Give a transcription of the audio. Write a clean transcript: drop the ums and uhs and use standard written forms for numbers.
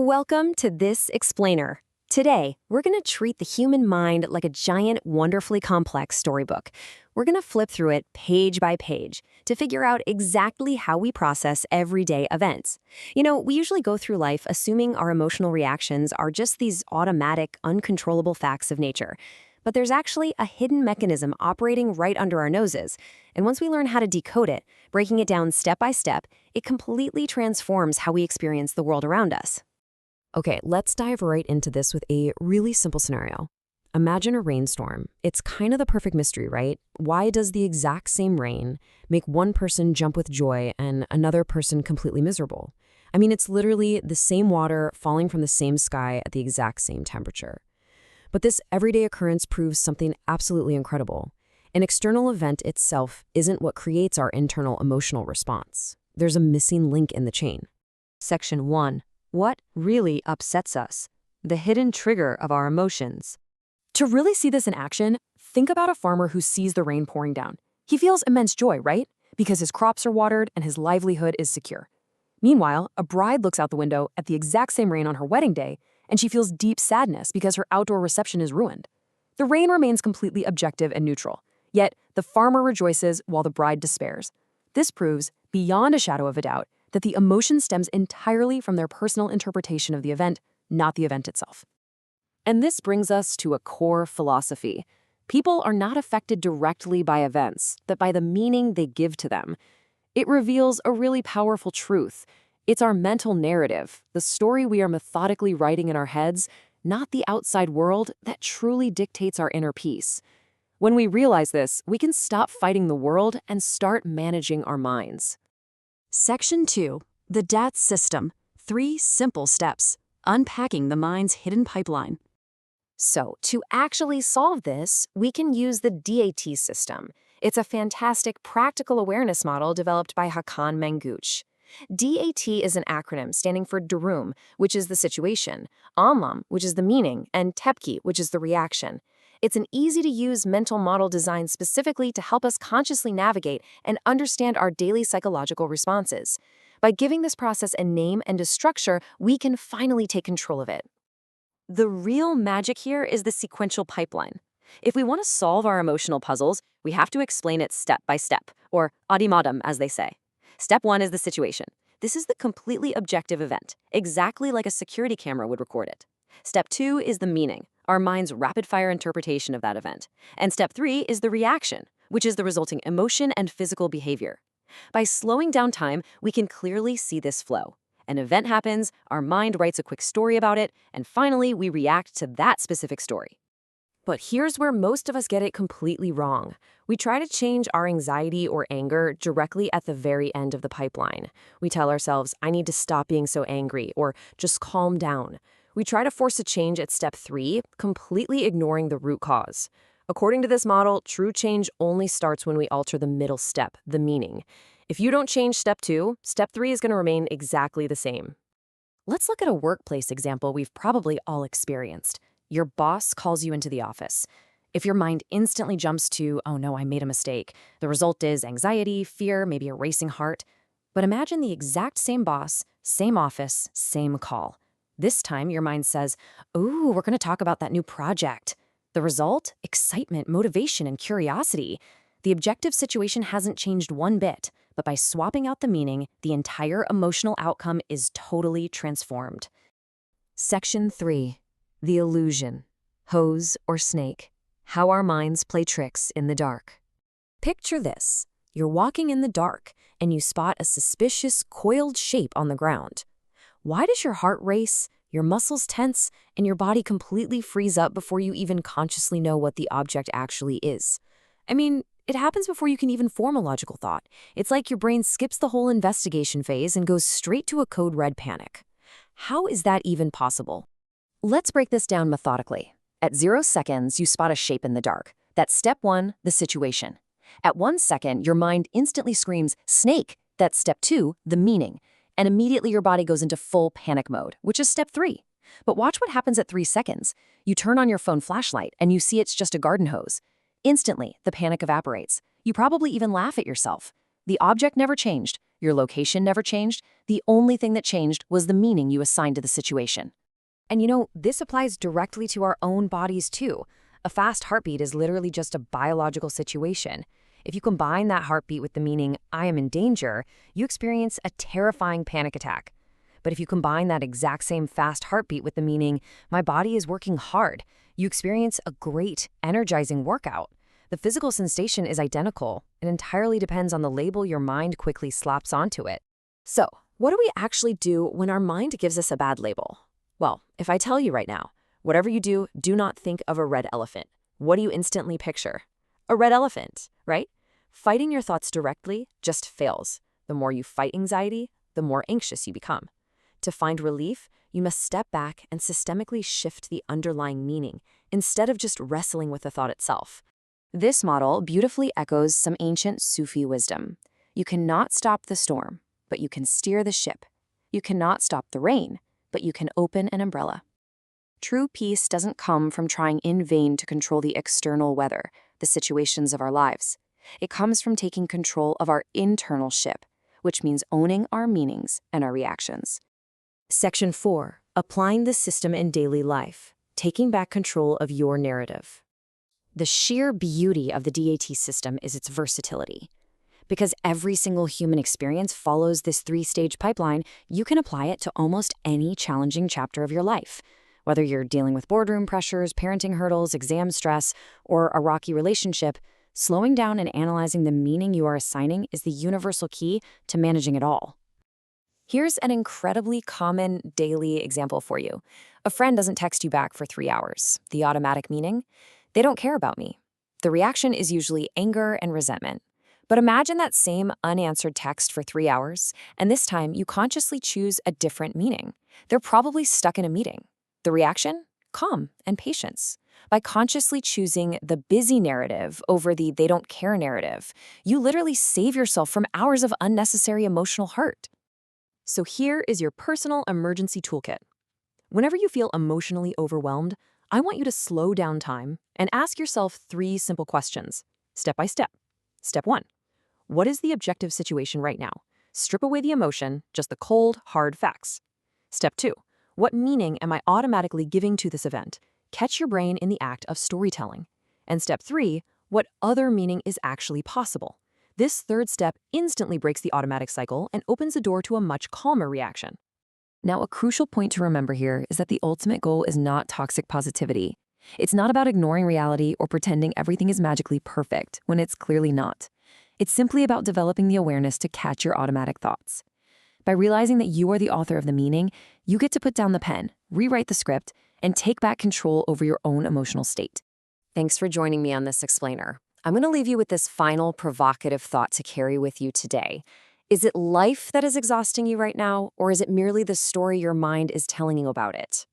Welcome to This Explainer. Today, we're going to treat the human mind like a giant, wonderfully complex storybook. We're going to flip through it page by page to figure out exactly how we process everyday events. We usually go through life assuming our emotional reactions are just these automatic, uncontrollable facts of nature. But there's actually a hidden mechanism operating right under our noses. And once we learn how to decode it, breaking it down step by step, it completely transforms how we experience the world around us. Okay, let's dive right into this with a really simple scenario. Imagine a rainstorm. It's kind of the perfect mystery, right? Why does the exact same rain make one person jump with joy and another person completely miserable? I mean, it's literally the same water falling from the same sky at the exact same temperature. But this everyday occurrence proves something absolutely incredible. An external event itself isn't what creates our internal emotional response. There's a missing link in the chain. Section 1. What really upsets us? The hidden trigger of our emotions. To really see this in action, think about a farmer who sees the rain pouring down. He feels immense joy, right? Because his crops are watered and his livelihood is secure. Meanwhile, a bride looks out the window at the exact same rain on her wedding day, and she feels deep sadness because her outdoor reception is ruined. The rain remains completely objective and neutral, yet the farmer rejoices while the bride despairs. This proves, beyond a shadow of a doubt, that the emotion stems entirely from their personal interpretation of the event, not the event itself. And this brings us to a core philosophy. People are not affected directly by events, but by the meaning they give to them. It reveals a really powerful truth. It's our mental narrative, the story we are methodically writing in our heads, not the outside world, that truly dictates our inner peace. When we realize this, we can stop fighting the world and start managing our minds. Section 2. The DAT System. 3 simple steps. Unpacking the mind's hidden pipeline. So, to actually solve this, we can use the DAT System. It's a fantastic practical awareness model developed by Hakan Mengüç. DAT is an acronym standing for Durum, which is the situation, anlam, which is the meaning, and tepki, which is the reaction. It's an easy-to-use mental model designed specifically to help us consciously navigate and understand our daily psychological responses. By giving this process a name and a structure, we can finally take control of it. The real magic here is the sequential pipeline. If we want to solve our emotional puzzles, we have to explain it step by step, or adimadam, as they say. Step 1 is the situation. This is the completely objective event, exactly like a security camera would record it. Step 2 is the meaning, our mind's rapid-fire interpretation of that event. And step 3 is the reaction, which is the resulting emotion and physical behavior. By slowing down time, we can clearly see this flow. An event happens, our mind writes a quick story about it, and finally we react to that specific story. But here's where most of us get it completely wrong. We try to change our anxiety or anger directly at the very end of the pipeline. We tell ourselves, I need to stop being so angry, or just calm down. We try to force a change at step 3, completely ignoring the root cause. According to this model, true change only starts when we alter the middle step, the meaning. If you don't change step 2, step 3 is going to remain exactly the same. Let's look at a workplace example we've probably all experienced. Your boss calls you into the office. If your mind instantly jumps to, oh no, I made a mistake, the result is anxiety, fear, maybe a racing heart. But imagine the exact same boss, same office, same call. This time, your mind says, ooh, we're going to talk about that new project. The result? Excitement, motivation, and curiosity. The objective situation hasn't changed one bit, but by swapping out the meaning, the entire emotional outcome is totally transformed. Section 3. The illusion. Hose or snake. How our minds play tricks in the dark. Picture this. You're walking in the dark, and you spot a suspicious, coiled shape on the ground. Why does your heart race, your muscles tense, and your body completely freeze up before you even consciously know what the object actually is? I mean, it happens before you can even form a logical thought. It's like your brain skips the whole investigation phase and goes straight to a code red panic. How is that even possible? Let's break this down methodically. At 0 seconds, you spot a shape in the dark. That's step 1, the situation. At 1 second, your mind instantly screams, snake. That's step 2, the meaning. And immediately your body goes into full panic mode, which is step 3. But watch what happens at 3 seconds. You turn on your phone flashlight and you see it's just a garden hose. Instantly, the panic evaporates. You probably even laugh at yourself. The object never changed, your location never changed, the only thing that changed was the meaning you assigned to the situation. And this applies directly to our own bodies too. A fast heartbeat is literally just a biological situation. If you combine that heartbeat with the meaning, I am in danger, you experience a terrifying panic attack. But if you combine that exact same fast heartbeat with the meaning, my body is working hard, you experience a great, energizing workout. The physical sensation is identical. It entirely depends on the label your mind quickly slaps onto it. So, what do we actually do when our mind gives us a bad label? Well, if I tell you right now, whatever you do, do not think of a red elephant. What do you instantly picture? A red elephant, right? Fighting your thoughts directly just fails. The more you fight anxiety, the more anxious you become. To find relief, you must step back and systemically shift the underlying meaning instead of just wrestling with the thought itself. This model beautifully echoes some ancient Sufi wisdom. You cannot stop the storm, but you can steer the ship. You cannot stop the rain, but you can open an umbrella. True peace doesn't come from trying in vain to control the external weather, the situations of our lives. It comes from taking control of our internal ship, which means owning our meanings and our reactions. Section 4. Applying the system in daily life. Taking back control of your narrative. The sheer beauty of the DAT system is its versatility. Because every single human experience follows this 3-stage pipeline, you can apply it to almost any challenging chapter of your life. Whether you're dealing with boardroom pressures, parenting hurdles, exam stress, or a rocky relationship, slowing down and analyzing the meaning you are assigning is the universal key to managing it all. Here's an incredibly common daily example for you. A friend doesn't text you back for 3 hours. The automatic meaning? They don't care about me. The reaction is usually anger and resentment. But imagine that same unanswered text for 3 hours, and this time you consciously choose a different meaning. They're probably stuck in a meeting. The reaction? Calm and patience. By consciously choosing the busy narrative over the they don't care narrative, you literally save yourself from hours of unnecessary emotional hurt. So here is your personal emergency toolkit. Whenever you feel emotionally overwhelmed, I want you to slow down time and ask yourself 3 simple questions, step by step. Step 1. What is the objective situation right now? Strip away the emotion, just the cold, hard facts. Step 2. What meaning am I automatically giving to this event? Catch your brain in the act of storytelling. And step 3. What other meaning is actually possible? This 3rd step instantly breaks the automatic cycle and opens the door to a much calmer reaction. Now, a crucial point to remember here is that the ultimate goal is not toxic positivity. It's not about ignoring reality or pretending everything is magically perfect when it's clearly not. It's simply about developing the awareness to catch your automatic thoughts. By realizing that you are the author of the meaning, you get to put down the pen, rewrite the script, and take back control over your own emotional state. Thanks for joining me on this explainer. I'm going to leave you with this final provocative thought to carry with you today. Is it life that is exhausting you right now, or is it merely the story your mind is telling you about it?